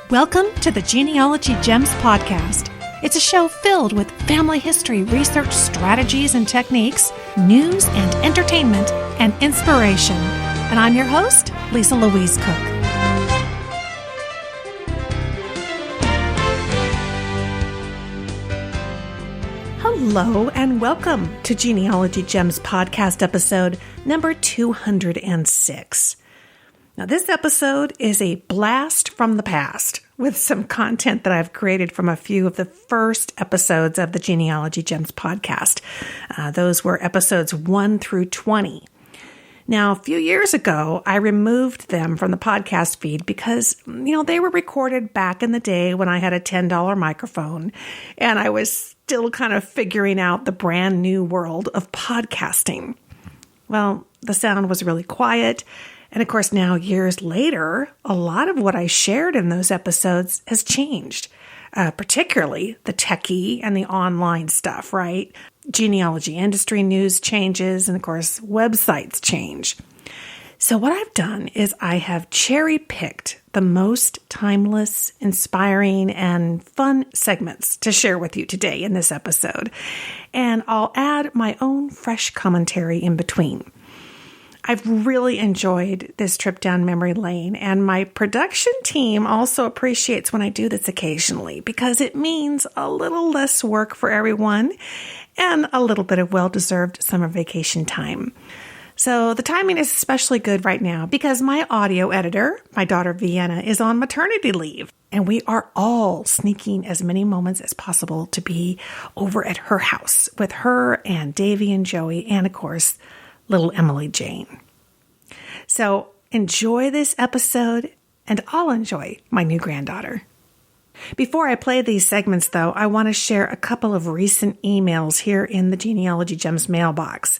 Welcome to the Genealogy Gems Podcast. It's a show filled with family history, research, strategies and techniques, news and entertainment, and inspiration. And I'm your host, Louise Cooke. Hello and welcome to Genealogy Gems Podcast episode number 206. Now, this episode is a blast from the past with some content that I've created from a few of the first episodes of the Genealogy Gems podcast. Those were episodes 1 through 20. Now, a few years ago, I removed them from the podcast feed because, they were recorded back in the day when I had a $10 microphone and I was still kind of figuring out the brand new world of podcasting. Well, the sound was really quiet. And of course, now years later, a lot of what I shared in those episodes has changed, particularly the techie and the online stuff, right? Genealogy industry news changes, and of course, websites change. So what I've done is I have cherry-picked the most timeless, inspiring, and fun segments to share with you today in this episode. And I'll add my own fresh commentary in between. I've really enjoyed this trip down memory lane, and my production team also appreciates when I do this occasionally because it means a little less work for everyone and a little bit of well-deserved summer vacation time. So the timing is especially good right now because my audio editor, my daughter Vienna, is on maternity leave, and we are all sneaking as many moments as possible to be over at her house with her and Davy and Joey and, of course, little Emily Jane. So enjoy this episode, and I'll enjoy my new granddaughter. Before I play these segments, though, I want to share a couple of recent emails here in the Genealogy Gems mailbox.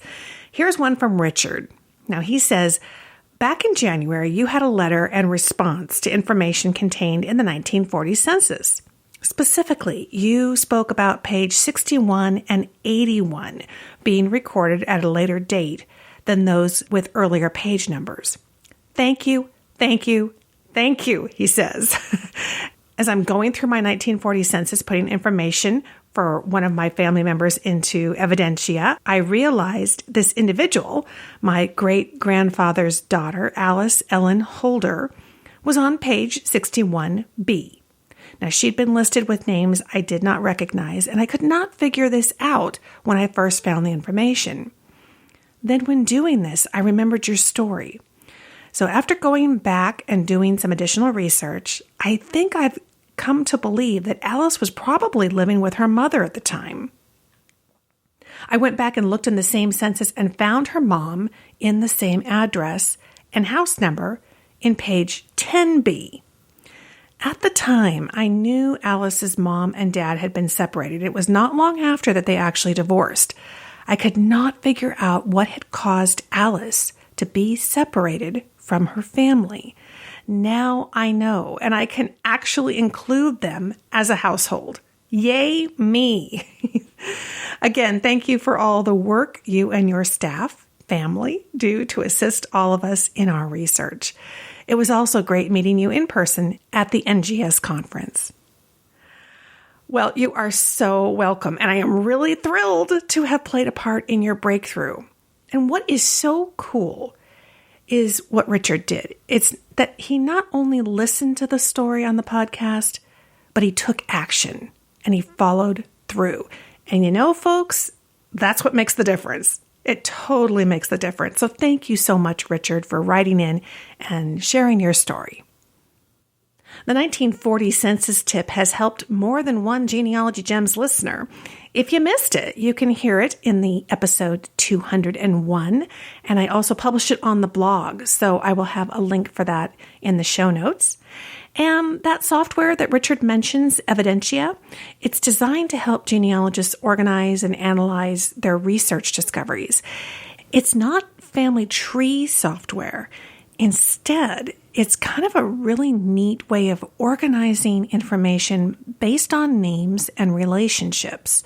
Here's one from Richard. Now, he says, back in January, you had a letter and response to information contained in the 1940 census. Specifically, you spoke about page 61 and 81 being recorded at a later date than those with earlier page numbers. Thank you, he says. As I'm going through my 1940 census, putting information for one of my family members into evidentia, I realized this individual, my great-grandfather's daughter, Alice Ellen Holder, was on page 61B. Now, she'd been listed with names I did not recognize, and I could not figure this out when I first found the information. Then when doing this, I remembered your story. So after going back and doing some additional research, I think I've come to believe that Alice was probably living with her mother at the time. I went back and looked in the same census and found her mom in the same address and house number in page 10B. At the time, I knew Alice's mom and dad had been separated. It was not long after that they actually divorced. I could not figure out what had caused Alice to be separated from her family. Now I know, and I can actually include them as a household. Yay me! Again, thank you for all the work you and your staff, family, do to assist all of us in our research. It was also great meeting you in person at the NGS conference. Well, you are so welcome, and I am really thrilled to have played a part in your breakthrough. And what is so cool is what Richard did. It's that he not only listened to the story on the podcast, but he took action, and he followed through. And folks, that's what makes the difference. It totally makes the difference. So thank you so much, Richard, for writing in and sharing your story. The 1940 census tip has helped more than one Genealogy Gems listener. If you missed it, you can hear it in the episode 201, and I also published it on the blog, so I will have a link for that in the show notes. And that software that Richard mentions, Evidentia, it's designed to help genealogists organize and analyze their research discoveries. It's not family tree software. Instead, it's kind of a really neat way of organizing information based on names and relationships.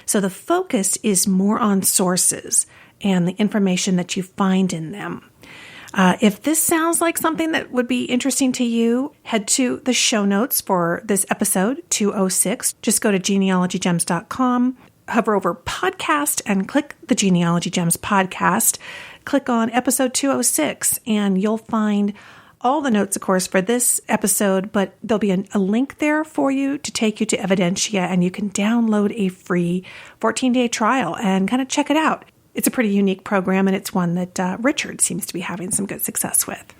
So the focus is more on sources and the information that you find in them. If this sounds like something that would be interesting to you, head to the show notes for this episode 206. Just go to genealogygems.com, hover over podcast, and click the Genealogy Gems Podcast. Click on episode 206, and you'll find all the notes, of course, for this episode, but there'll be a link there for you to take you to Evidentia, and you can download a free 14-day trial and kind of check it out. It's a pretty unique program, and it's one that Richard seems to be having some good success with.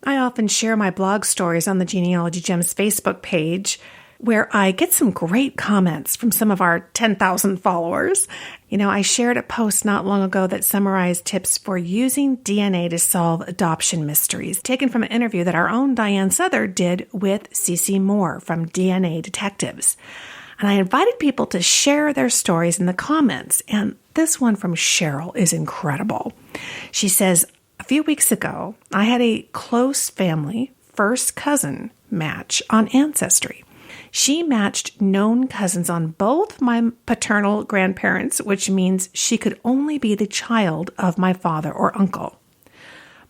I often share my blog stories on the Genealogy Gems Facebook page, where I get some great comments from some of our 10,000 followers. I shared a post not long ago that summarized tips for using DNA to solve adoption mysteries, taken from an interview that our own Diahan Southard did with CeCe Moore from DNA Detectives. And I invited people to share their stories in the comments, and this one from Cheryl is incredible. She says, a few weeks ago, I had a close family first cousin match on Ancestry. She matched known cousins on both my paternal grandparents, which means she could only be the child of my father or uncle.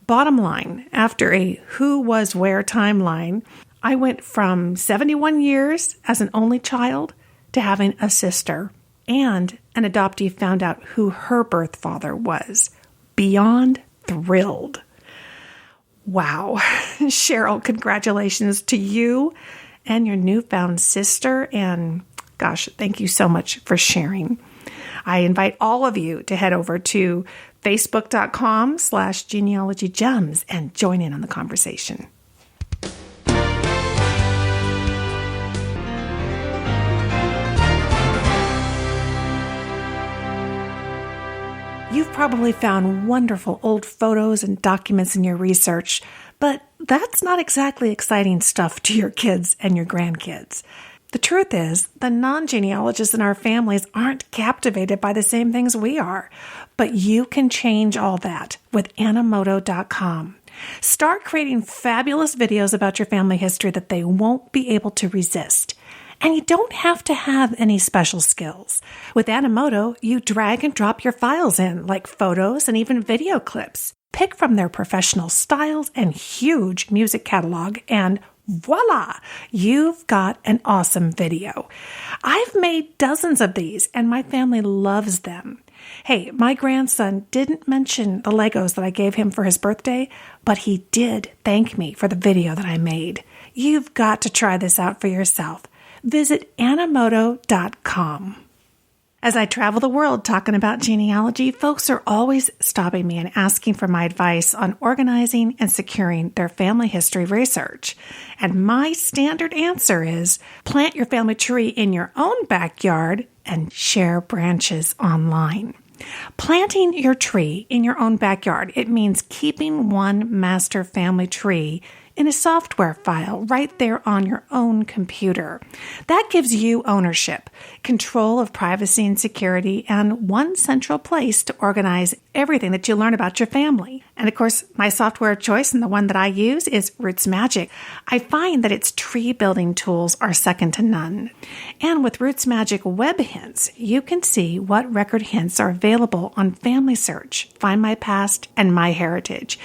Bottom line, after a who was where timeline, I went from 71 years as an only child to having a sister, and an adoptee found out who her birth father was. Beyond thrilled. Wow. Cheryl, congratulations to you and your newfound sister, and gosh, thank you so much for sharing. I invite all of you to head over to facebook.com/genealogygems and join in on the conversation. You've probably found wonderful old photos and documents in your research, but that's not exactly exciting stuff to your kids and your grandkids. The truth is, the non-genealogists in our families aren't captivated by the same things we are, but you can change all that with Animoto.com. Start creating fabulous videos about your family history that they won't be able to resist. And you don't have to have any special skills. With Animoto, you drag and drop your files in, like photos and even video clips. Pick from their professional styles and huge music catalog, and voila, you've got an awesome video. I've made dozens of these, and my family loves them. Hey, my grandson didn't mention the Legos that I gave him for his birthday, but he did thank me for the video that I made. You've got to try this out for yourself. Visit Animoto.com. As I travel the world talking about genealogy, folks are always stopping me and asking for my advice on organizing and securing their family history research. And my standard answer is plant your family tree in your own backyard and share branches online. Planting your tree in your own backyard, it means keeping one master family tree in a software file right there on your own computer. That gives you ownership, control of privacy and security, and one central place to organize everything that you learn about your family. And of course, my software of choice and the one that I use is Roots Magic. I find that its tree building tools are second to none. And with Roots Magic Web Hints, you can see what record hints are available on Family Search, Find My Past, and My Heritage.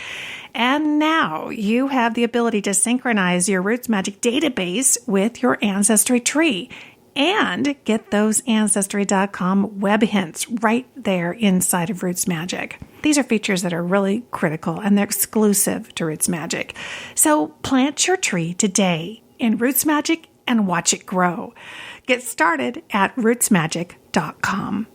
And now you have the ability to synchronize your Roots Magic database with your Ancestry tree and get those Ancestry.com web hints right there inside of Roots Magic. These are features that are really critical and they're exclusive to Roots Magic. So plant your tree today in Roots Magic and watch it grow. Get started at rootsmagic.com.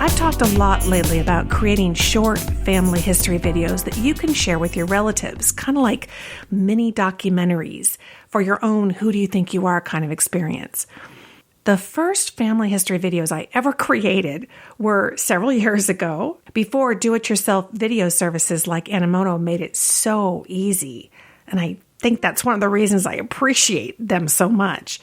I've talked a lot lately about creating short family history videos that you can share with your relatives, kind of like mini documentaries for your own who do you think you are kind of experience. The first family history videos I ever created were several years ago, before do-it-yourself video services like Animoto made it so easy. And I think that's one of the reasons I appreciate them so much.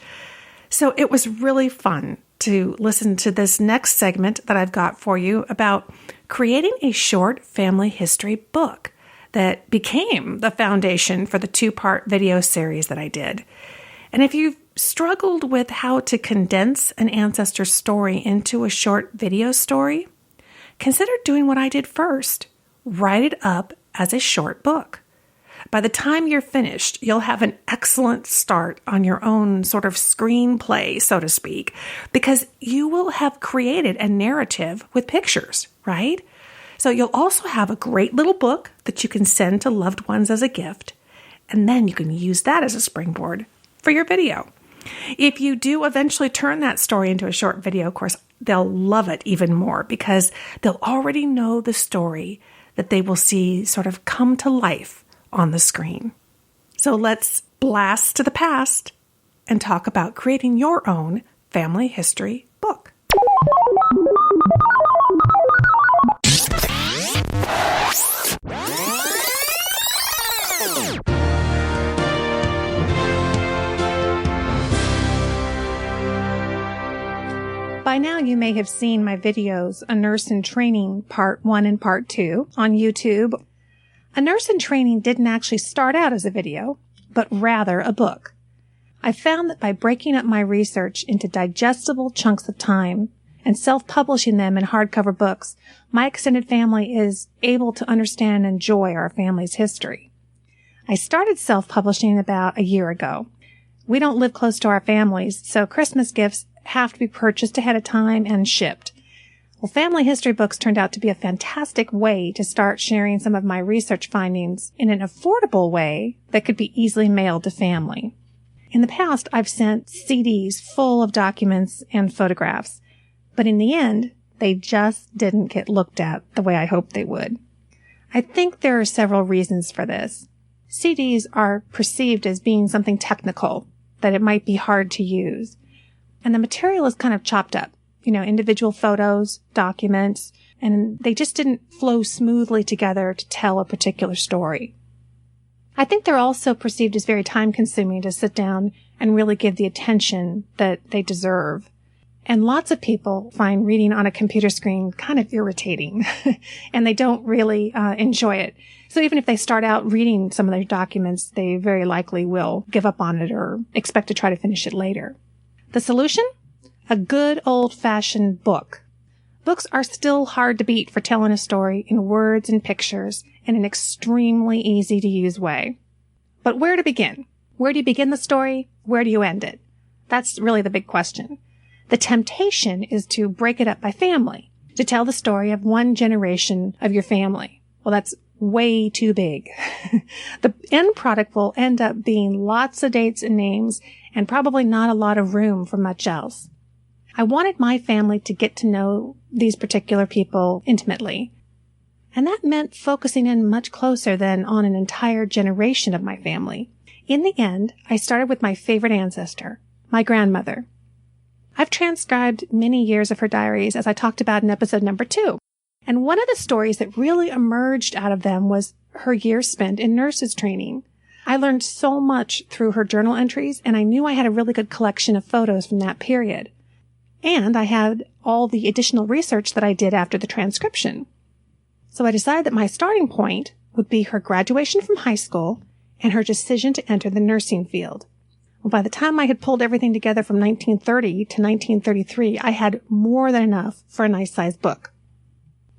So it was really fun to listen to this next segment that I've got for you about creating a short family history book that became the foundation for the 2-part video series that I did. And if you've struggled with how to condense an ancestor story into a short video story, consider doing what I did first. Write it up as a short book. By the time you're finished, you'll have an excellent start on your own sort of screenplay, so to speak, because you will have created a narrative with pictures, right? So you'll also have a great little book that you can send to loved ones as a gift, and then you can use that as a springboard for your video. If you do eventually turn that story into a short video, of course, they'll love it even more because they'll already know the story that they will see sort of come to life on the screen. So let's blast to the past and talk about creating your own family history book. By now, you may have seen my videos, A Nurse in Training Part 1 and Part 2 on YouTube. A Nurse in Training didn't actually start out as a video, but rather a book. I found that by breaking up my research into digestible chunks of time and self-publishing them in hardcover books, my extended family is able to understand and enjoy our family's history. I started self-publishing about a year ago. We don't live close to our families, so Christmas gifts have to be purchased ahead of time and shipped. Well, family history books turned out to be a fantastic way to start sharing some of my research findings in an affordable way that could be easily mailed to family. In the past, I've sent CDs full of documents and photographs, but in the end, they just didn't get looked at the way I hoped they would. I think there are several reasons for this. CDs are perceived as being something technical, that it might be hard to use, and the material is kind of chopped up. Individual photos, documents, and they just didn't flow smoothly together to tell a particular story. I think they're also perceived as very time-consuming to sit down and really give the attention that they deserve. And lots of people find reading on a computer screen kind of irritating, and they don't really enjoy it. So even if they start out reading some of their documents, they very likely will give up on it or expect to try to finish it later. The solution? A good old-fashioned book. Books are still hard to beat for telling a story in words and pictures in an extremely easy-to-use way. But where to begin? Where do you begin the story? Where do you end it? That's really the big question. The temptation is to break it up by family, to tell the story of one generation of your family. Well, that's way too big. The end product will end up being lots of dates and names and probably not a lot of room for much else. I wanted my family to get to know these particular people intimately, and that meant focusing in much closer than on an entire generation of my family. In the end, I started with my favorite ancestor, my grandmother. I've transcribed many years of her diaries, as I talked about in episode number 2, and one of the stories that really emerged out of them was her years spent in nurses training. I learned so much through her journal entries, and I knew I had a really good collection of photos from that period. And I had all the additional research that I did after the transcription. So I decided that my starting point would be her graduation from high school and her decision to enter the nursing field. Well, by the time I had pulled everything together from 1930 to 1933, I had more than enough for a nice-sized book.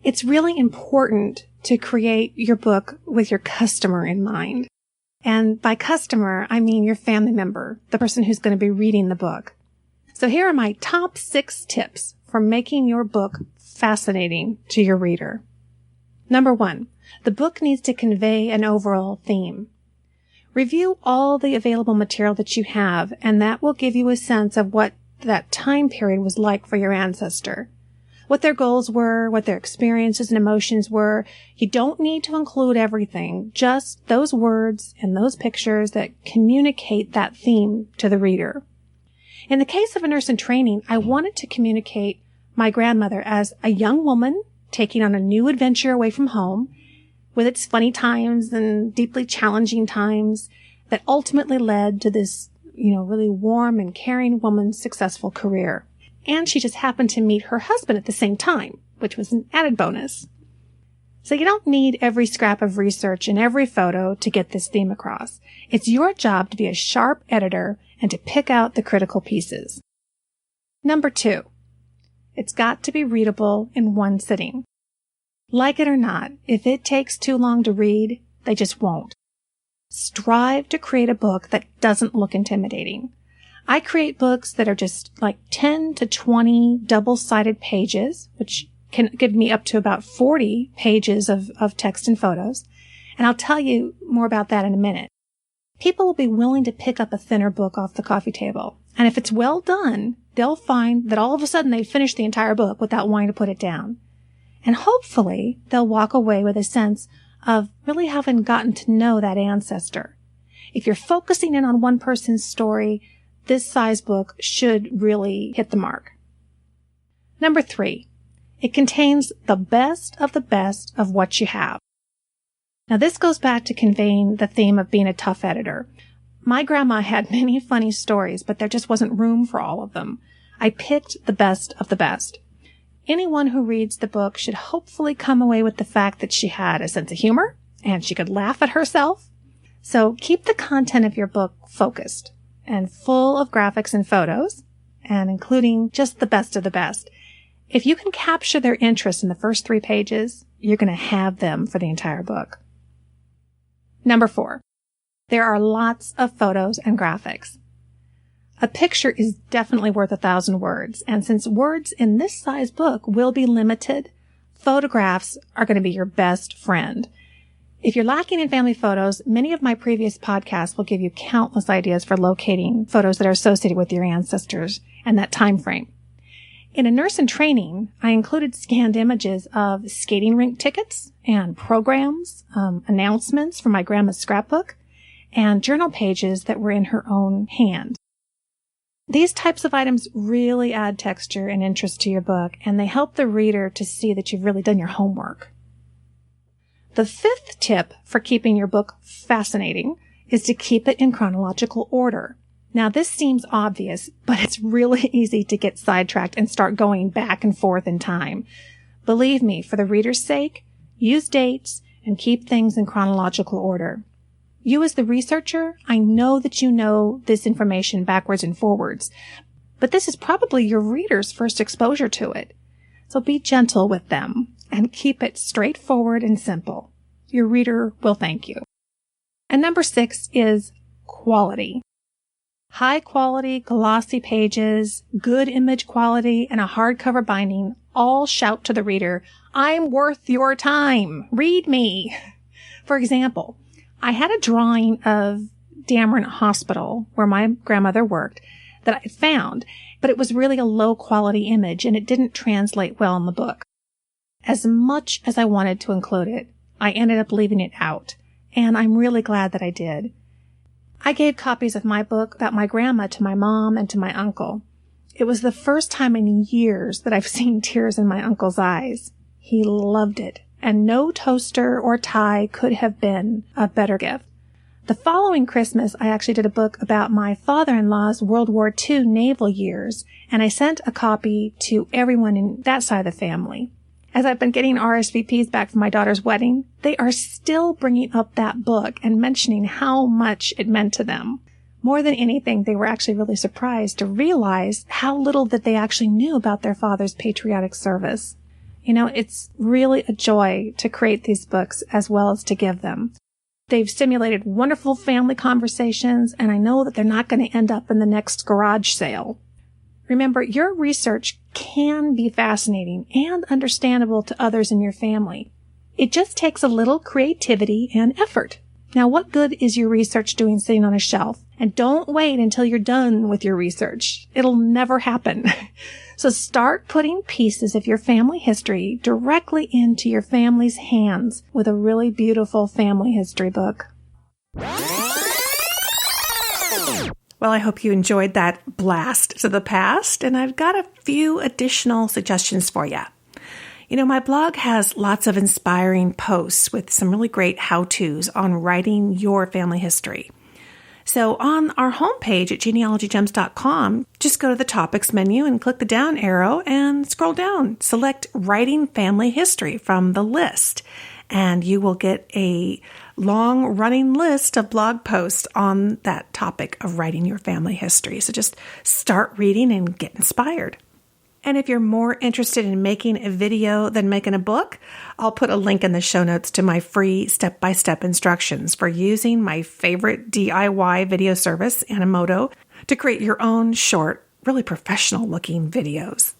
It's really important to create your book with your customer in mind. And by customer, I mean your family member, the person who's going to be reading the book. So here are my top 6 tips for making your book fascinating to your reader. Number 1, the book needs to convey an overall theme. Review all the available material that you have, and that will give you a sense of what that time period was like for your ancestor. What their goals were, what their experiences and emotions were. You don't need to include everything, just those words and those pictures that communicate that theme to the reader. In the case of A Nurse in Training, I wanted to communicate my grandmother as a young woman taking on a new adventure away from home, with its funny times and deeply challenging times that ultimately led to this, really warm and caring woman's successful career. And she just happened to meet her husband at the same time, which was an added bonus. So you don't need every scrap of research and every photo to get this theme across. It's your job to be a sharp editor and to pick out the critical pieces. Number 2, it's got to be readable in one sitting. Like it or not, if it takes too long to read, they just won't. Strive to create a book that doesn't look intimidating. I create books that are just like 10 to 20 double-sided pages, which can give me up to about 40 pages of text and photos. And I'll tell you more about that in a minute. People will be willing to pick up a thinner book off the coffee table. And if it's well done, they'll find that all of a sudden they've finished the entire book without wanting to put it down. And hopefully they'll walk away with a sense of really having gotten to know that ancestor. If you're focusing in on one person's story, this size book should really hit the mark. Number 3, it contains the best of what you have. Now this goes back to conveying the theme of being a tough editor. My grandma had many funny stories, but there just wasn't room for all of them. I picked the best of the best. Anyone who reads the book should hopefully come away with the fact that she had a sense of humor and she could laugh at herself. So keep the content of your book focused and full of graphics and photos, and including just the best of the best. If you can capture their interest in the first 3 pages, you're going to have them for the entire book. Number 4, there are lots of photos and graphics. A picture is definitely worth 1,000 words, and since words in this size book will be limited, photographs are going to be your best friend. If you're lacking in family photos, many of my previous podcasts will give you countless ideas for locating photos that are associated with your ancestors and that time frame. In a nurse in training, I included scanned images of skating rink tickets and programs, announcements from my grandma's scrapbook, and journal pages that were in her own hand. These types of items really add texture and interest to your book, and they help the reader to see that you've really done your homework. The 5th tip for keeping your book fascinating is to keep it in chronological order. Now, this seems obvious, but it's really easy to get sidetracked and start going back and forth in time. Believe me, for the reader's sake, use dates and keep things in chronological order. You as the researcher, I know that you know this information backwards and forwards, but this is probably your reader's first exposure to it. So be gentle with them and keep it straightforward and simple. Your reader will thank you. And number 6 is quality. High quality, glossy pages, good image quality, and a hardcover binding all shout to the reader, I'm worth your time. Read me. For example, I had a drawing of Dameron Hospital, where my grandmother worked, that I found, but it was really a low quality image and it didn't translate well in the book. As much as I wanted to include it, I ended up leaving it out, and I'm really glad that I did. I gave copies of my book about my grandma to my mom and to my uncle. It was the first time in years that I've seen tears in my uncle's eyes. He loved it, and no toaster or tie could have been a better gift. The following Christmas, I actually did a book about my father-in-law's World War II naval years, and I sent a copy to everyone in that side of the family. As I've been getting RSVPs back from my daughter's wedding, they are still bringing up that book and mentioning how much it meant to them. More than anything, they were actually really surprised to realize how little that they actually knew about their father's patriotic service. You know, it's really a joy to create these books as well as to give them. They've stimulated wonderful family conversations, and I know that they're not going to end up in the next garage sale. Remember, your research can be fascinating and understandable to others in your family. It just takes a little creativity and effort. Now, what good is your research doing sitting on a shelf? And don't wait until you're done with your research. It'll never happen. So start putting pieces of your family history directly into your family's hands with a really beautiful family history book. Well, I hope you enjoyed that blast to the past, and I've got a few additional suggestions for you. You know, my blog has lots of inspiring posts with some really great how-tos on writing your family history. So on our homepage at genealogygems.com, just go to the topics menu and click the down arrow and scroll down. Select Writing Family History from the list. and you will get a long-running list of blog posts on that topic of writing your family history. So just start reading and get inspired. And if you're more interested in making a video than making a book, I'll put a link in the show notes to my free step-by-step instructions for using my favorite DIY video service, Animoto, to create your own short, really professional-looking videos.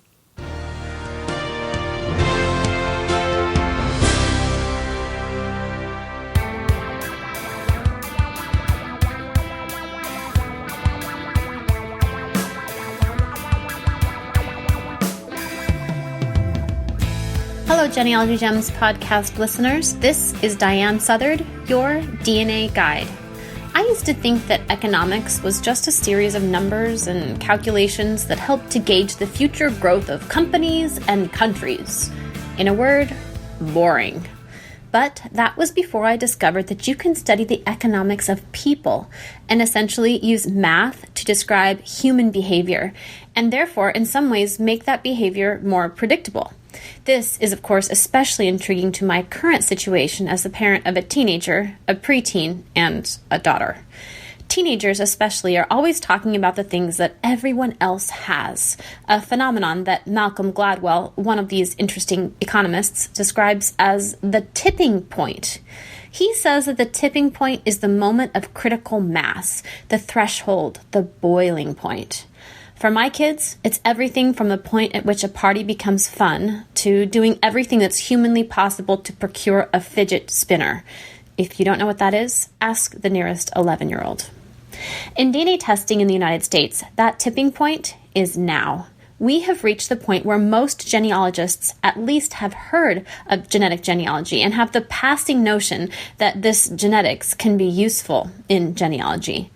Hello, Genealogy Gems Podcast listeners. This is Diahan Southard, your DNA guide. I used to think that economics was just a series of numbers and calculations that helped to gauge the future growth of companies and countries. In a word, boring. But that was before I discovered that you can study the economics of people and essentially use math to describe human behavior, and therefore, in some ways, make that behavior more predictable. This is, of course, especially intriguing to my current situation as the parent of a teenager, a preteen, and a daughter. Teenagers especially are always talking about the things that everyone else has, a phenomenon that Malcolm Gladwell, one of these interesting economists, describes as the tipping point. He says that the tipping point is the moment of critical mass, the threshold, the boiling point. For my kids, it's everything from the point at which a party becomes fun to doing everything that's humanly possible to procure a fidget spinner. If you don't know what that is, ask the nearest 11-year-old. In DNA testing in the United States, that tipping point is now. We have reached the point where most genealogists at least have heard of genetic genealogy and have the passing notion that this genetics can be useful in genealogy.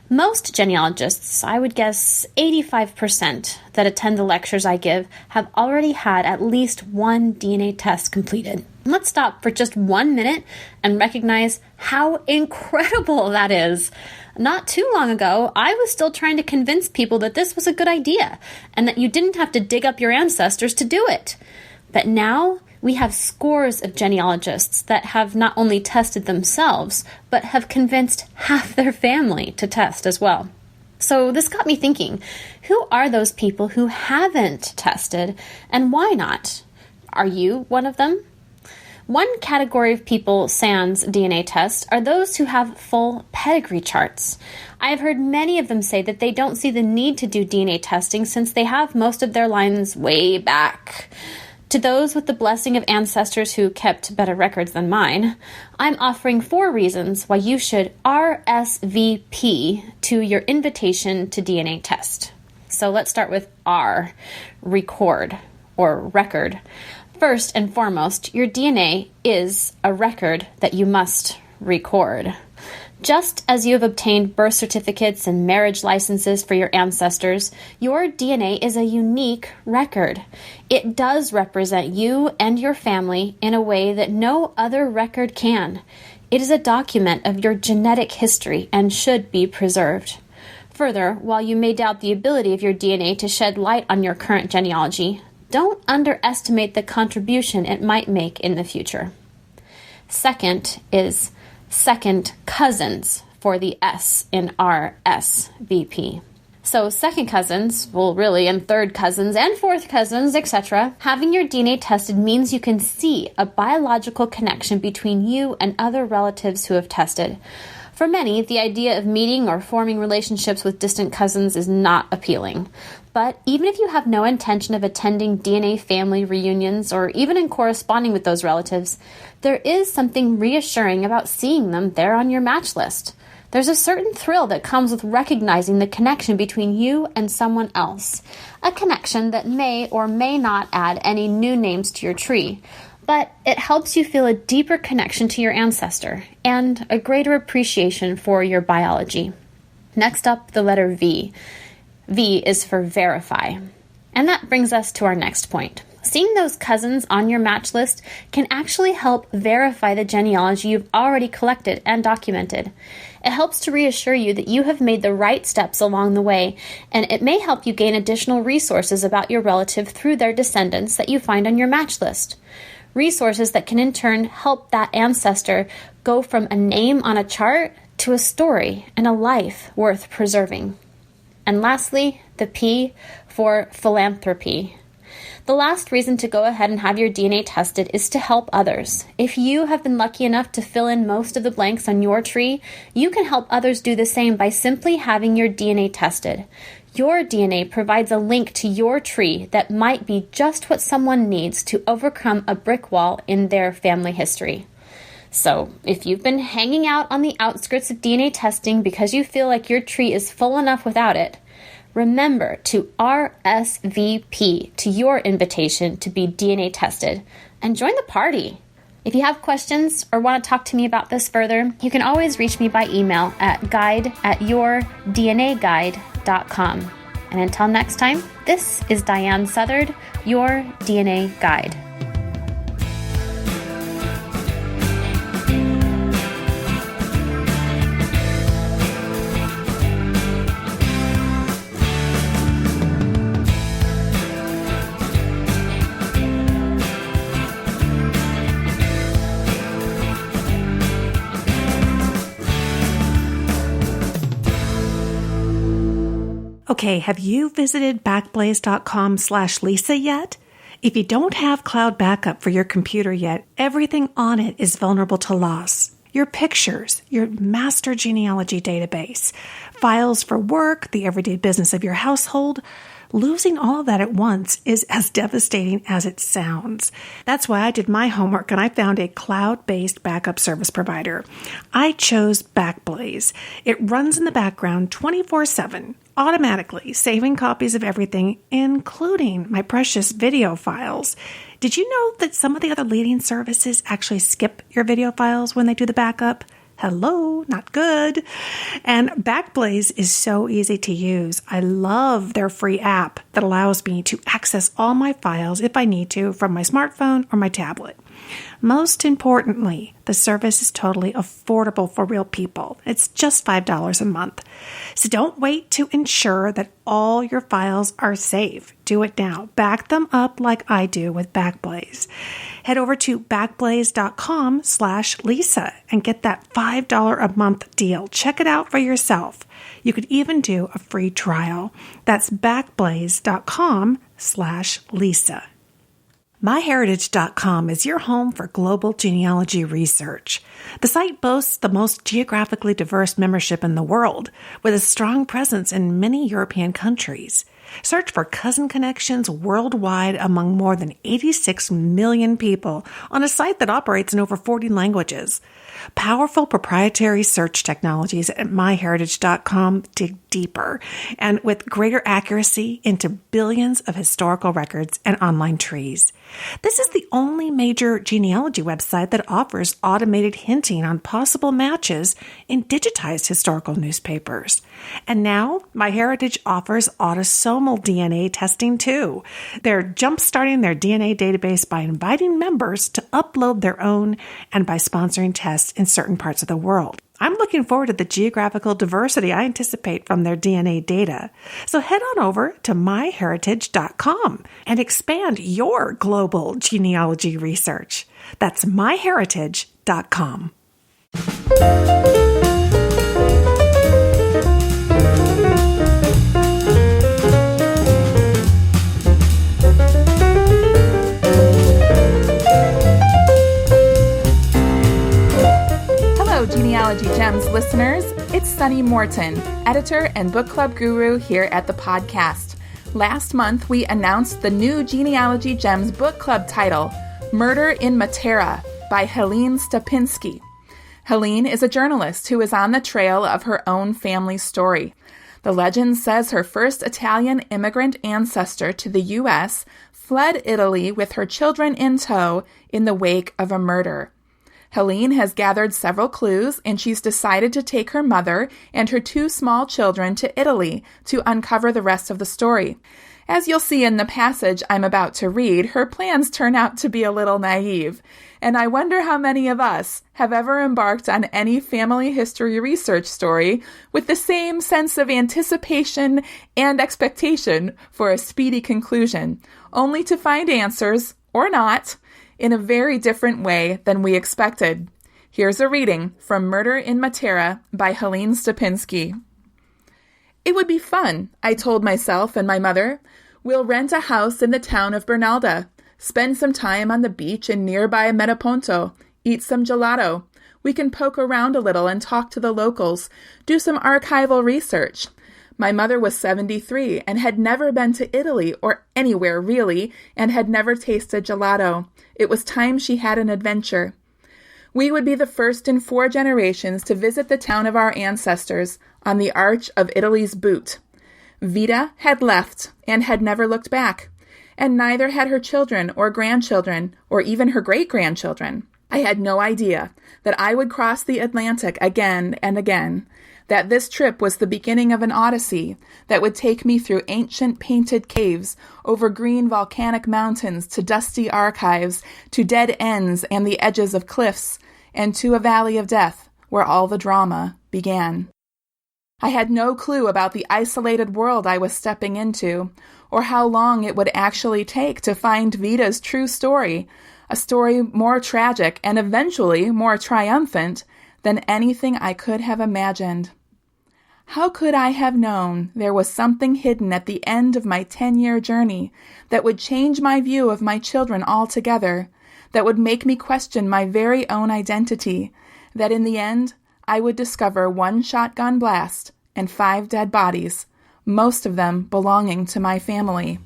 Most genealogists, I would guess 85% that attend the lectures I give, have already had at least one DNA test completed. Let's stop for just 1 minute and recognize how incredible that is. Not too long ago, I was still trying to convince people that this was a good idea and that you didn't have to dig up your ancestors to do it. But now, we have scores of genealogists that have not only tested themselves, but have convinced half their family to test as well. So this got me thinking, who are those people who haven't tested, and why not? Are you one of them? One category of people sans DNA test are those who have full pedigree charts. I have heard many of them say that they don't see the need to do DNA testing since they have most of their lines way back. To those with the blessing of ancestors who kept better records than mine, I'm offering 4 reasons why you should RSVP to your invitation to DNA test. So let's start with R, record, or record. First and foremost, your DNA is a record that you must record. Just as you have obtained birth certificates and marriage licenses for your ancestors, your DNA is a unique record. It does represent you and your family in a way that no other record can. It is a document of your genetic history and should be preserved. Further, while you may doubt the ability of your DNA to shed light on your current genealogy, don't underestimate the contribution it might make in the future. Second is second cousins, for the S in RSVP. So second cousins, and third cousins and fourth cousins, etc. Having your DNA tested means you can see a biological connection between you and other relatives who have tested. For many, the idea of meeting or forming relationships with distant cousins is not appealing. But even if you have no intention of attending DNA family reunions or even in corresponding with those relatives, there is something reassuring about seeing them there on your match list. There's a certain thrill that comes with recognizing the connection between you and someone else, a connection that may or may not add any new names to your tree, but it helps you feel a deeper connection to your ancestor and a greater appreciation for your biology. Next up, the letter V. V is for verify. And that brings us to our next point. Seeing those cousins on your match list can actually help verify the genealogy you've already collected and documented. It helps to reassure you that you have made the right steps along the way, and it may help you gain additional resources about your relative through their descendants that you find on your match list. resources that can in turn help that ancestor go from a name on a chart to a story and a life worth preserving. And lastly, the P for philanthropy. The last reason to go ahead and have your DNA tested is to help others. If you have been lucky enough to fill in most of the blanks on your tree, you can help others do the same by simply having your DNA tested. Your DNA provides a link to your tree that might be just what someone needs to overcome a brick wall in their family history. So, if you've been hanging out on the outskirts of DNA testing because you feel like your tree is full enough without it, remember to RSVP to your invitation to be DNA tested and join the party. If you have questions or want to talk to me about this further, you can always reach me by email at guide@yourdnaguide.com. And until next time, this is Diahan Southard, your DNA Guide. Okay, have you visited backblaze.com/Lisa yet? If you don't have cloud backup for your computer yet, everything on it is vulnerable to loss. Your pictures, your master genealogy database, files for work, the everyday business of your household. Losing all of that at once is as devastating as it sounds. That's why I did my homework and I found a cloud-based backup service provider. I chose Backblaze. It runs in the background 24/7, automatically saving copies of everything, including my precious video files. Did you know that some of the other leading services actually skip your video files when they do the backup? Hello, not good. And Backblaze is so easy to use. I love their free app that allows me to access all my files if I need to from my smartphone or my tablet. Most importantly, the service is totally affordable for real people. It's just $5 a month. So don't wait to ensure that all your files are safe. Do it now. Back them up like I do with Backblaze. Head over to backblaze.com/Lisa and get that $5 a month deal. Check it out for yourself. You could even do a free trial. That's backblaze.com/Lisa. MyHeritage.com is your home for global genealogy research. The site boasts the most geographically diverse membership in the world, with a strong presence in many European countries. Search for cousin connections worldwide among more than 86 million people on a site that operates in over 40 languages. Powerful proprietary search technologies at MyHeritage.com dig deeper and with greater accuracy into billions of historical records and online trees. This is the only major genealogy website that offers automated hinting on possible matches in digitized historical newspapers. And now, MyHeritage offers autosomal DNA testing too. They're jumpstarting their DNA database by inviting members to upload their own and by sponsoring tests in certain parts of the world. I'm looking forward to the geographical diversity I anticipate from their DNA data. So head on over to myheritage.com and expand your global genealogy research. That's myheritage.com. Genealogy Gems listeners, it's Sunny Morton, editor and book club guru here at the podcast. Last month, we announced the new Genealogy Gems Book Club title, Murder in Matera by Helene Stupinski. Helene is a journalist who is on the trail of her own family story. The legend says her first Italian immigrant ancestor to the U.S. fled Italy with her children in tow in the wake of a murder. Helene has gathered several clues, and she's decided to take her mother and her two small children to Italy to uncover the rest of the story. As you'll see in the passage I'm about to read, her plans turn out to be a little naive, and I wonder how many of us have ever embarked on any family history research story with the same sense of anticipation and expectation for a speedy conclusion, only to find answers, or not, in a very different way than we expected. Here's a reading from Murder in Matera by Helene Stupinski. It would be fun, I told myself and my mother. We'll rent a house in the town of Bernalda, spend some time on the beach in nearby Metaponto, eat some gelato. We can poke around a little and talk to the locals, do some archival research. My mother was 73 and had never been to Italy or anywhere really, and had never tasted gelato. It was time she had an adventure. We would be the first in 4 generations to visit the town of our ancestors on the arch of Italy's boot. Vita had left and had never looked back, and neither had her children or grandchildren or even her great-grandchildren. I had no idea that I would cross the Atlantic again and again, that this trip was the beginning of an odyssey that would take me through ancient painted caves, over green volcanic mountains, to dusty archives, to dead ends and the edges of cliffs, and to a valley of death where all the drama began. I had no clue about the isolated world I was stepping into, or how long it would actually take to find Vita's true story, a story more tragic and eventually more triumphant than anything I could have imagined. How could I have known there was something hidden at the end of my 10-year journey that would change my view of my children altogether, that would make me question my very own identity, that in the end I would discover 1 shotgun blast and 5 dead bodies, most of them belonging to my family?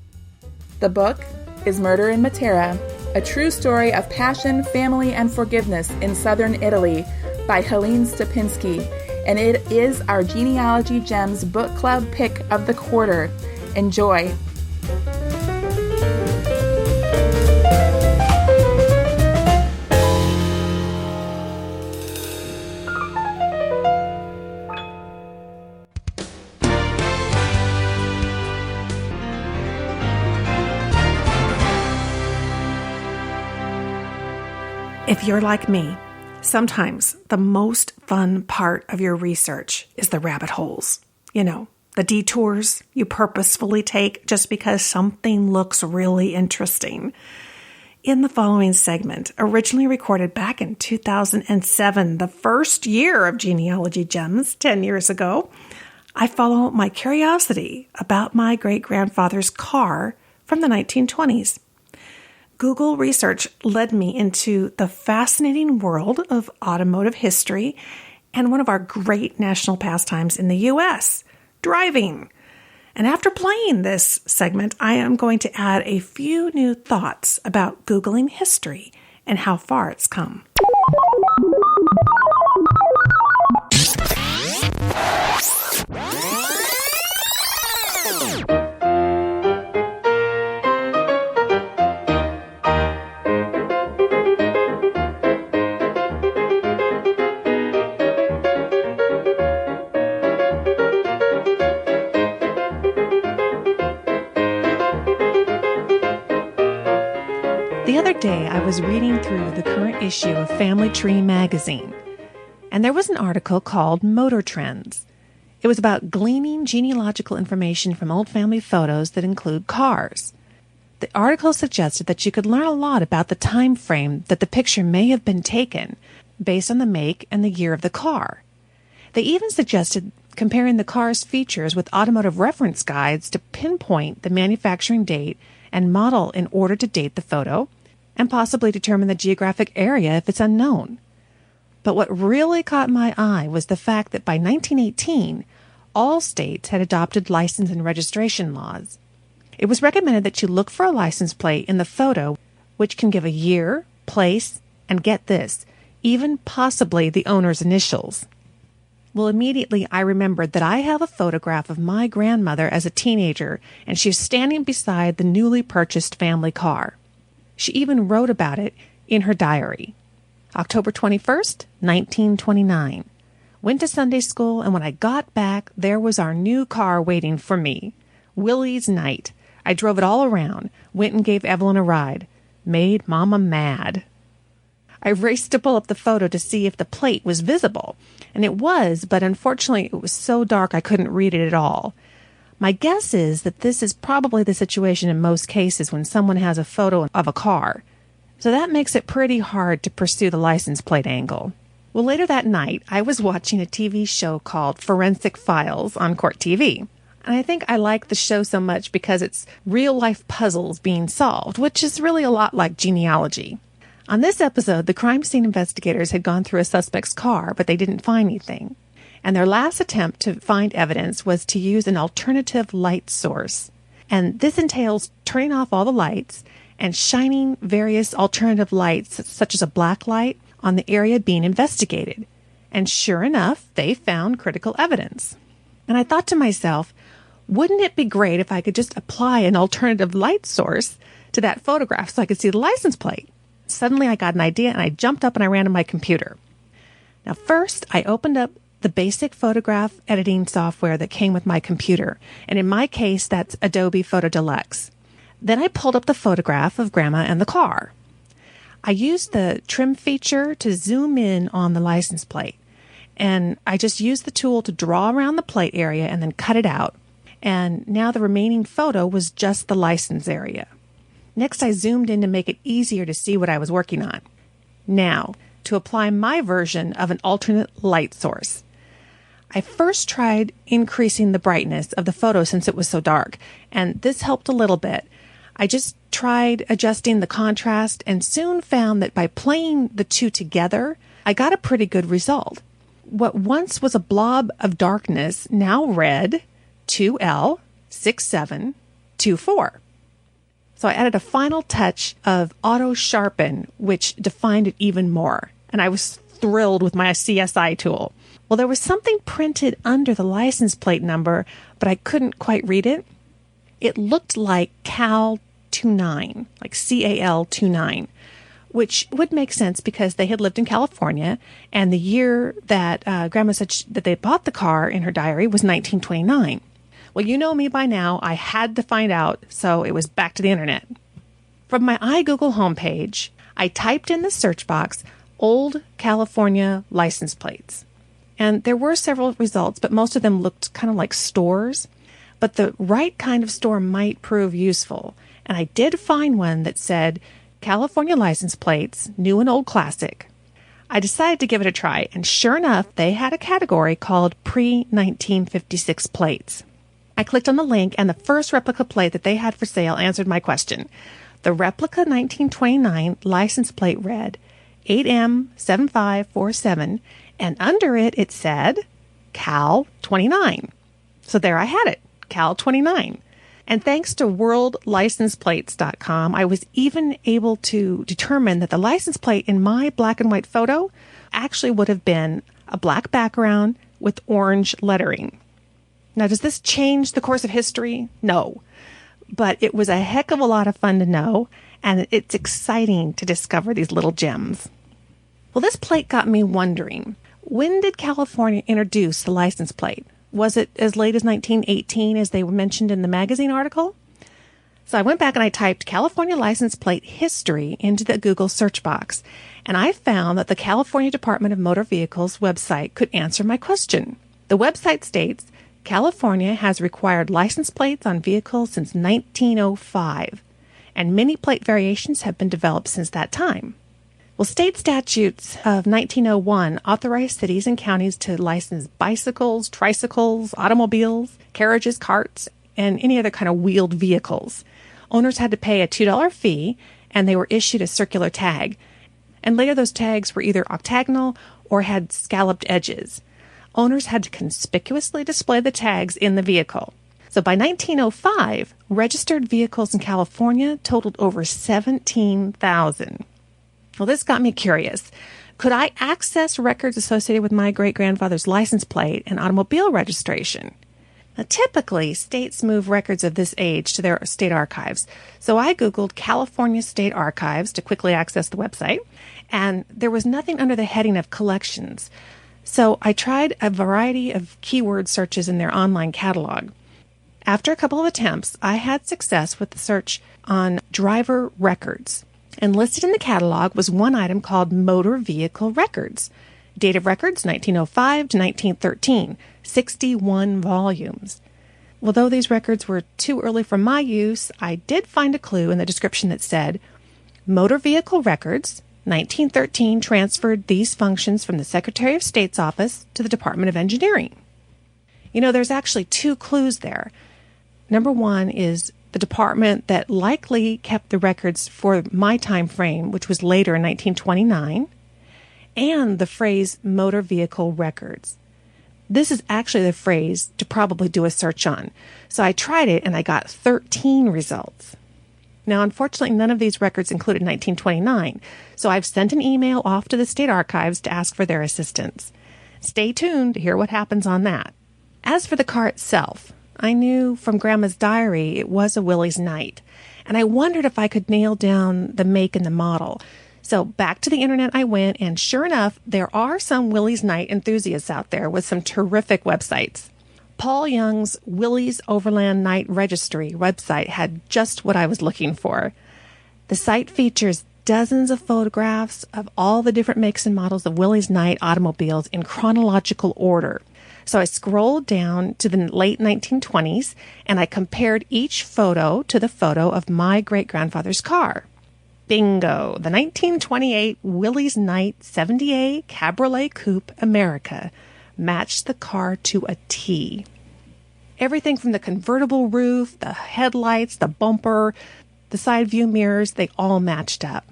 The book is Murder in Matera, a true story of passion, family, and forgiveness in southern Italy by Helene Stupinski, and it is our Genealogy Gems Book Club pick of the quarter. Enjoy! If you're like me, sometimes the most fun part of your research is the rabbit holes. You know, the detours you purposefully take just because something looks really interesting. In the following segment, originally recorded back in 2007, the first year of Genealogy Gems, 10 years ago, I follow my curiosity about my great-grandfather's car from the 1920s. Google research led me into the fascinating world of automotive history and one of our great national pastimes in the U.S., driving. And after playing this segment, I am going to add a few new thoughts about Googling history and how far it's come. The other day, I was reading through the current issue of Family Tree magazine, and there was an article called Motor Trends. It was about gleaning genealogical information from old family photos that include cars. The article suggested that you could learn a lot about the time frame that the picture may have been taken based on the make and the year of the car. They even suggested comparing the car's features with automotive reference guides to pinpoint the manufacturing date and model in order to date the photo, and possibly determine the geographic area if it's unknown. But what really caught my eye was the fact that by 1918, all states had adopted license and registration laws. It was recommended that you look for a license plate in the photo, which can give a year, place, and get this, even possibly the owner's initials. Well, immediately I remembered that I have a photograph of my grandmother as a teenager, and she was standing beside the newly purchased family car. She even wrote about it in her diary. October 21st, 1929. Went to Sunday school, and when I got back, there was our new car waiting for me. Willie's Night. I drove it all around, went and gave Evelyn a ride. Made Mama mad. I raced to pull up the photo to see if the plate was visible, and it was, but unfortunately it was so dark I couldn't read it at all. My guess is that this is probably the situation in most cases when someone has a photo of a car. So that makes it pretty hard to pursue the license plate angle. Well, later that night, I was watching a TV show called Forensic Files on Court TV. And I think I like the show so much because it's real-life puzzles being solved, which is really a lot like genealogy. On this episode, the crime scene investigators had gone through a suspect's car, but they didn't find anything. And their last attempt to find evidence was to use an alternative light source. And this entails turning off all the lights and shining various alternative lights, such as a black light, on the area being investigated. And sure enough, they found critical evidence. And I thought to myself, wouldn't it be great if I could just apply an alternative light source to that photograph so I could see the license plate? Suddenly I got an idea and I jumped up and I ran to my computer. Now first, I opened up the basic photograph editing software that came with my computer. And in my case, that's Adobe Photo Deluxe. Then I pulled up the photograph of Grandma and the car. I used the trim feature to zoom in on the license plate. And I just used the tool to draw around the plate area and then cut it out. And now the remaining photo was just the license area. Next, I zoomed in to make it easier to see what I was working on. Now, to apply my version of an alternate light source. I first tried increasing the brightness of the photo since it was so dark, and this helped a little bit. I just tried adjusting the contrast and soon found that by playing the two together, I got a pretty good result. What once was a blob of darkness now read 2L6724. So I added a final touch of auto sharpen, which defined it even more. And I was thrilled with my CSI tool. Well, there was something printed under the license plate number, but I couldn't quite read it. It looked like Cal 29, like CAL 29, which would make sense because they had lived in California, and the year that Grandma said that they bought the car in her diary was 1929. Well, you know me by now. I had to find out, so it was back to the internet. From my iGoogle homepage, I typed in the search box, old California license plates. And there were several results, but most of them looked kind of like stores. But the right kind of store might prove useful. And I did find one that said, California license plates, new and old classic. I decided to give it a try, and sure enough, they had a category called pre-1956 plates. I clicked on the link, and the first replica plate that they had for sale answered my question. The replica 1929 license plate read 8M7547, and under it, it said Cal 29. So there I had it, Cal 29. And thanks to worldlicenseplates.com, I was even able to determine that the license plate in my black and white photo actually would have been a black background with orange lettering. Now, does this change the course of history? No. But it was a heck of a lot of fun to know, and it's exciting to discover these little gems. Well, this plate got me wondering, when did California introduce the license plate? Was it as late as 1918 as they were mentioned in the magazine article? So I went back and I typed California license plate history into the Google search box, and I found that the California Department of Motor Vehicles website could answer my question. The website states, California has required license plates on vehicles since 1905, and many plate variations have been developed since that time. Well, state statutes of 1901 authorized cities and counties to license bicycles, tricycles, automobiles, carriages, carts, and any other kind of wheeled vehicles. Owners had to pay a $2 fee, and they were issued a circular tag. And later those tags were either octagonal or had scalloped edges. Owners had to conspicuously display the tags in the vehicle. So by 1905, registered vehicles in California totaled over 17,000. Well, this got me curious. Could I access records associated with my great-grandfather's license plate and automobile registration? Now, typically, states move records of this age to their state archives. So I Googled California State Archives to quickly access the website, and there was nothing under the heading of collections. So I tried a variety of keyword searches in their online catalog. After a couple of attempts, I had success with the search on driver records. And listed in the catalog was one item called motor vehicle records. Date of records, 1905 to 1913, 61 volumes. Although these records were too early for my use, I did find a clue in the description that said, Motor Vehicle Records, 1913 transferred these functions from the Secretary of State's office to the Department of Engineering. You know, there's actually two clues there. Number one is the department that likely kept the records for my time frame, which was later in 1929, and the phrase motor vehicle records. This is actually the phrase to probably do a search on. So I tried it and I got 13 results. Now, unfortunately, none of these records included 1929, so I've sent an email off to the state archives to ask for their assistance. Stay tuned to hear what happens on that. As for the car itself, I knew from Grandma's diary it was a Willys Knight, and I wondered if I could nail down the make and the model. So back to the internet I went, and sure enough, there are some Willys Knight enthusiasts out there with some terrific websites. Paul Young's Willys Overland Knight Registry website had just what I was looking for. The site features dozens of photographs of all the different makes and models of Willys Knight automobiles in chronological order. So I scrolled down to the late 1920s, and I compared each photo to the photo of my great-grandfather's car. Bingo! The 1928 Willys Knight 70A Cabriolet Coupe America matched the car to a T. Everything from the convertible roof, the headlights, the bumper, the side view mirrors, they all matched up.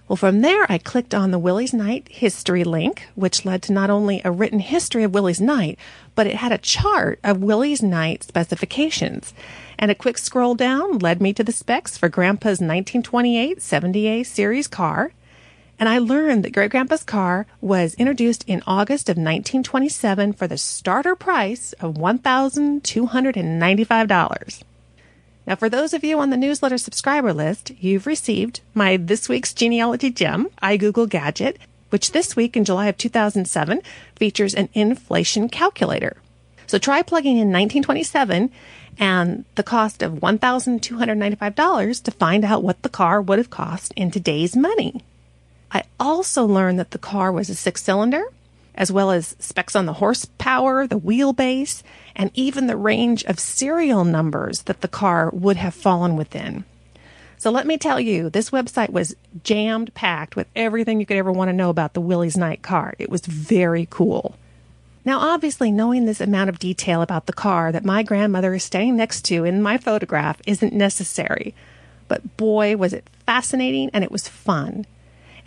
Well, from there, I clicked on the Willys Knight history link, which led to not only a written history of Willys Knight, but it had a chart of Willys Knight specifications. And a quick scroll down led me to the specs for Grandpa's 1928 70A series car. And I learned that Great-Grandpa's car was introduced in August of 1927 for the starter price of $1,295. Now, for those of you on the newsletter subscriber list, you've received my this week's genealogy gem, iGoogle Gadget, which this week in July of 2007 features an inflation calculator. So try plugging in 1927 and the cost of $1,295 to find out what the car would have cost in today's money. I also learned that the car was a 6-cylinder, as well as specs on the horsepower, the wheelbase, and even the range of serial numbers that the car would have fallen within. So let me tell you, this website was jammed packed with everything you could ever want to know about the Willys Knight car. It was very cool. Now, obviously, knowing this amount of detail about the car that my grandmother is standing next to in my photograph isn't necessary. But boy, was it fascinating, and it was fun.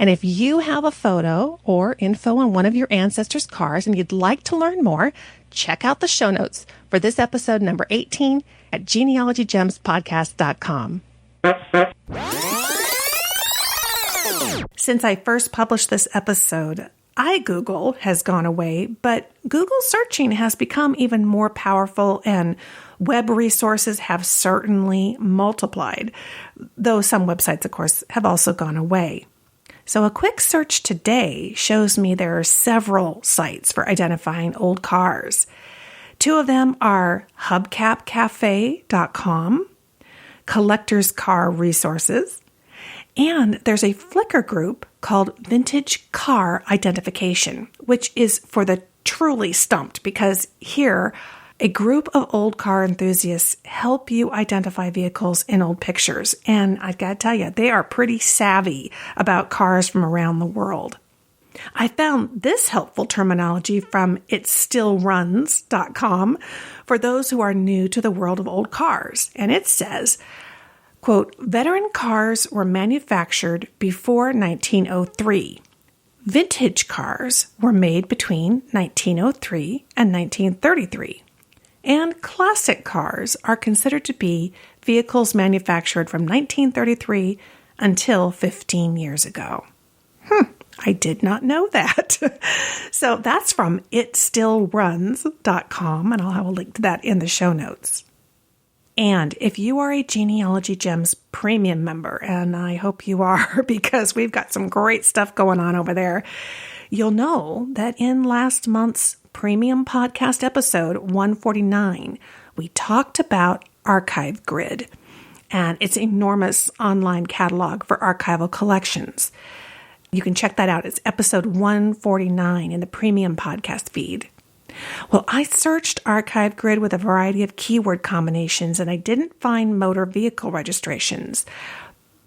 And if you have a photo or info on one of your ancestors' cars and you'd like to learn more, check out the show notes for this episode number 18 at genealogygemspodcast.com. Since I first published this episode, iGoogle has gone away, but Google searching has become even more powerful and web resources have certainly multiplied, though some websites, of course, have also gone away. So a quick search today shows me there are several sites for identifying old cars. Two of them are hubcapcafe.com, Collector's Car Resources, and there's a Flickr group called Vintage Car Identification, which is for the truly stumped, because here a group of old car enthusiasts help you identify vehicles in old pictures. And I've got to tell you, they are pretty savvy about cars from around the world. I found this helpful terminology from itstillruns.com for those who are new to the world of old cars. And it says, quote, veteran cars were manufactured before 1903. Vintage cars were made between 1903 and 1933. And classic cars are considered to be vehicles manufactured from 1933 until 15 years ago. I did not know that. So that's from itstillruns.com, and I'll have a link to that in the show notes. And if you are a Genealogy Gems premium member, and I hope you are because we've got some great stuff going on over there, you'll know that in last month's premium podcast episode 149, we talked about Archive Grid and its enormous online catalog for archival collections. You can check that out. It's episode 149 in the premium podcast feed. Well, I searched Archive Grid with a variety of keyword combinations and I didn't find motor vehicle registrations.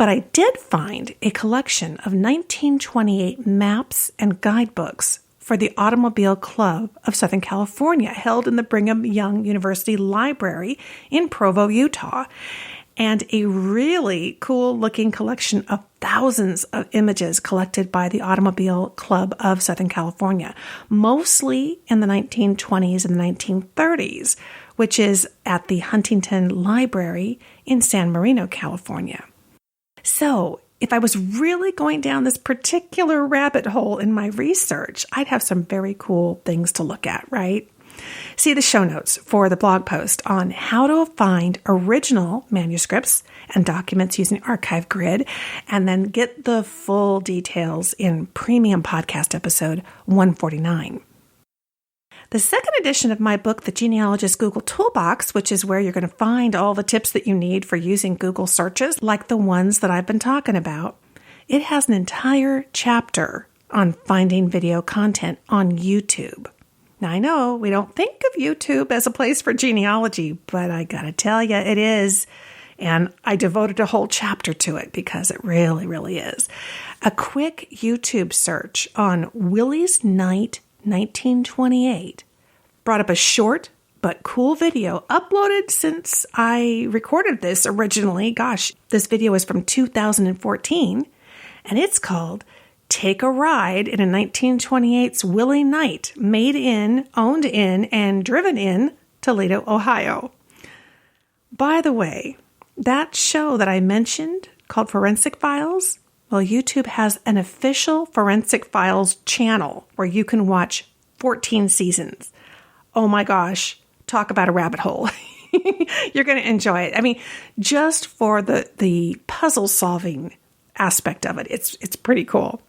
But I did find a collection of 1928 maps and guidebooks for the Automobile Club of Southern California, held in the Brigham Young University Library in Provo, Utah, and a really cool-looking collection of thousands of images collected by the Automobile Club of Southern California, mostly in the 1920s and the 1930s, which is at the Huntington Library in San Marino, California. So, if I was really going down this particular rabbit hole in my research, I'd have some very cool things to look at, right? See the show notes for the blog post on how to find original manuscripts and documents using Archive Grid, and then get the full details in Premium Podcast episode 149. The second edition of my book, The Genealogist Google Toolbox, which is where you're going to find all the tips that you need for using Google searches, like the ones that I've been talking about, it has an entire chapter on finding video content on YouTube. Now, I know we don't think of YouTube as a place for genealogy, but I gotta tell you, it is. And I devoted a whole chapter to it because it really, really is. A quick YouTube search on Willie's Night 1928 brought up a short but cool video uploaded since I recorded this originally. Gosh, this video is from 2014, and it's called Take a Ride in a 1928's Willie Knight, made in, owned in, and driven in Toledo, Ohio. By the way, that show that I mentioned called Forensic Files, well, YouTube has an official Forensic Files channel where you can watch 14 seasons. Oh my gosh, talk about a rabbit hole. You're going to enjoy it. I mean, just for the puzzle solving aspect of it, it's pretty cool.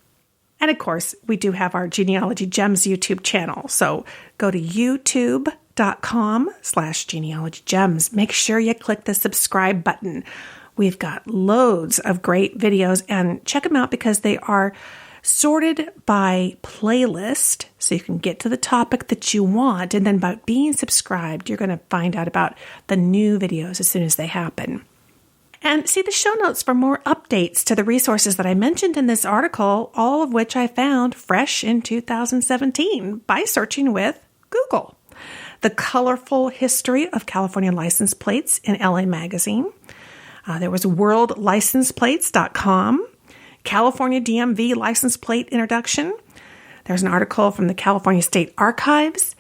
And of course, we do have our Genealogy Gems YouTube channel. So go to youtube.com/genealogygems. Make sure you click the subscribe button. We've got loads of great videos, and check them out because they are sorted by playlist, so you can get to the topic that you want. And then by being subscribed, you're going to find out about the new videos as soon as they happen. And see the show notes for more updates to the resources that I mentioned in this article, all of which I found fresh in 2017 by searching with Google. The Colorful History of California License Plates in LA Magazine. There was worldlicenseplates.com, California DMV License Plate Introduction. There's an article from the California State Archives,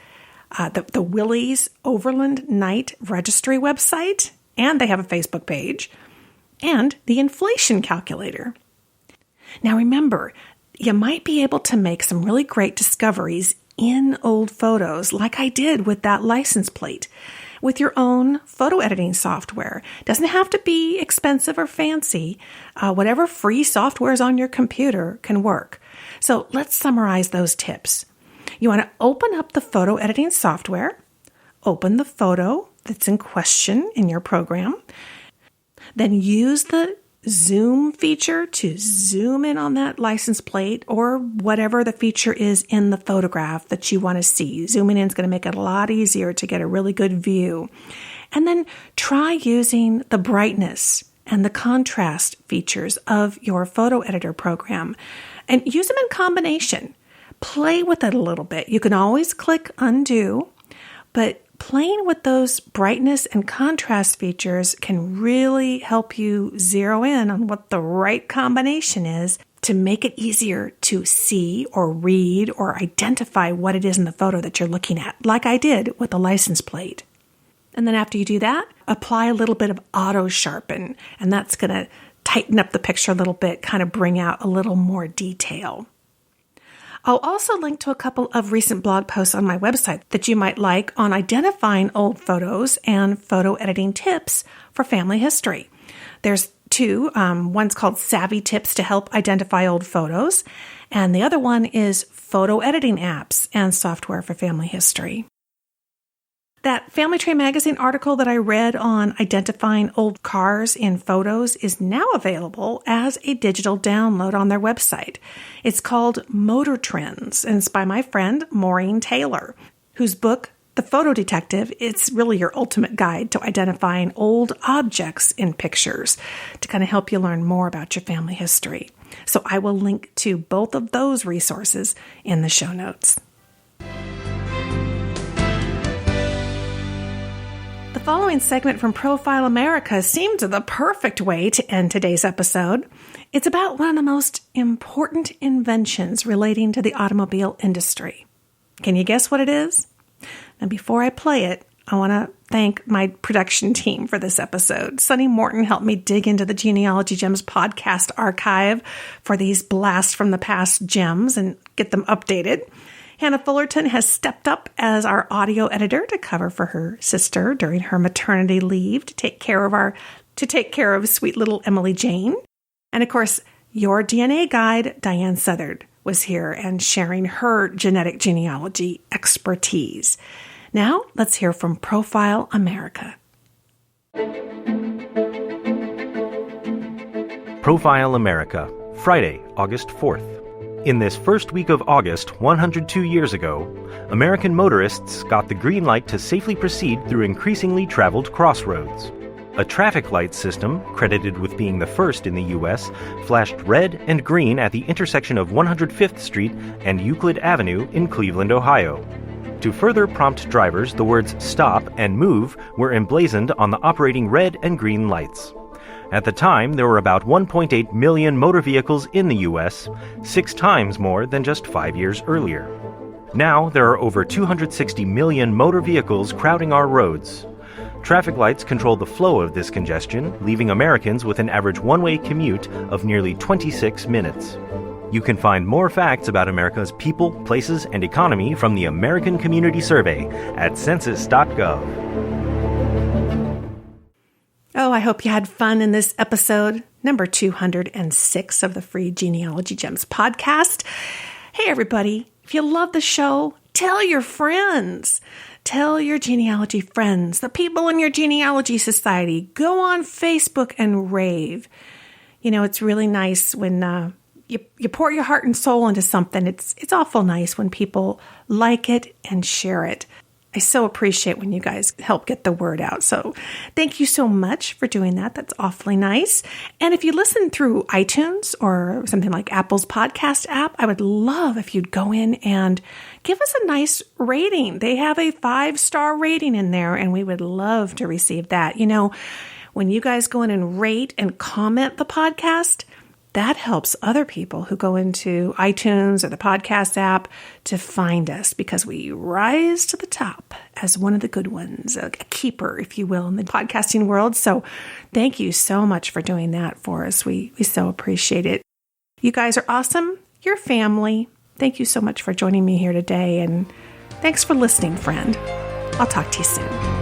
the Willie's Overland Night Registry website, and they have a Facebook page, and the inflation calculator. Now remember, you might be able to make some really great discoveries in old photos, like I did with that license plate, with your own photo editing software. It doesn't have to be expensive or fancy. Whatever free software is on your computer can work. So let's summarize those tips. You want to open up the photo editing software, open the photo that's in question in your program, then use the zoom feature to zoom in on that license plate or whatever the feature is in the photograph that you want to see. Zooming in is going to make it a lot easier to get a really good view. And then try using the brightness and the contrast features of your photo editor program and use them in combination. Play with it a little bit. You can always click undo, but playing with those brightness and contrast features can really help you zero in on what the right combination is to make it easier to see or read or identify what it is in the photo that you're looking at, like I did with the license plate. And then after you do that, apply a little bit of auto sharpen, and that's going to tighten up the picture a little bit, kind of bring out a little more detail. I'll also link to a couple of recent blog posts on my website that you might like on identifying old photos and photo editing tips for family history. There's two. One's called Savvy Tips to Help Identify Old Photos, and the other one is Photo Editing Apps and Software for Family History. That Family Tree Magazine article that I read on identifying old cars in photos is now available as a digital download on their website. It's called Motor Trends, and it's by my friend Maureen Taylor, whose book, The photo detective, it's really your ultimate guide to identifying old objects in pictures to kind of help you learn more about your family history. So I will link to both of those resources in the show notes. The following segment from Profile America seemed the perfect way to end today's episode. It's about one of the most important inventions relating to the automobile industry. Can you guess what it is? And before I play it, I want to thank my production team for this episode. Sunny Morton helped me dig into the Genealogy Gems podcast archive for these blast from the past gems and get them updated. Hannah Fullerton has stepped up as our audio editor to cover for her sister during her maternity leave to take care of sweet little Emily Jane. And of course, your DNA guide, Diahan Southard, was here and sharing her genetic genealogy expertise. Now, let's hear from Profile America. Profile America, Friday, August 4th. In this first week of August, 102 years ago, American motorists got the green light to safely proceed through increasingly traveled crossroads. A traffic light system, credited with being the first in the U.S., flashed red and green at the intersection of 105th Street and Euclid Avenue in Cleveland, Ohio. To further prompt drivers, the words "stop" and "move" were emblazoned on the operating red and green lights. At the time, there were about 1.8 million motor vehicles in the U.S., 6 times more than just 5 years earlier. Now, there are over 260 million motor vehicles crowding our roads. Traffic lights control the flow of this congestion, leaving Americans with an average one-way commute of nearly 26 minutes. You can find more facts about America's people, places, and economy from the American Community Survey at census.gov. Oh, I hope you had fun in this episode, number 206 of the free Genealogy Gems podcast. Hey, everybody, if you love the show, tell your friends. Tell your genealogy friends, the people in your genealogy society. Go on Facebook and rave. You know, it's really nice when you pour your heart and soul into something. It's awful nice when people like it and share it. I so appreciate when you guys help get the word out. So thank you so much for doing that. That's awfully nice. And if you listen through iTunes or something like Apple's podcast app, I would love if you'd go in and give us a nice rating. They have a 5-star rating in there, and we would love to receive that. You know, when you guys go in and rate and comment the podcast, that helps other people who go into iTunes or the podcast app to find us, because we rise to the top as one of the good ones, a keeper, if you will, in the podcasting world. So thank you so much for doing that for us. We so appreciate it. You guys are awesome. You're family. Thank you so much for joining me here today. And thanks for listening, friend. I'll talk to you soon.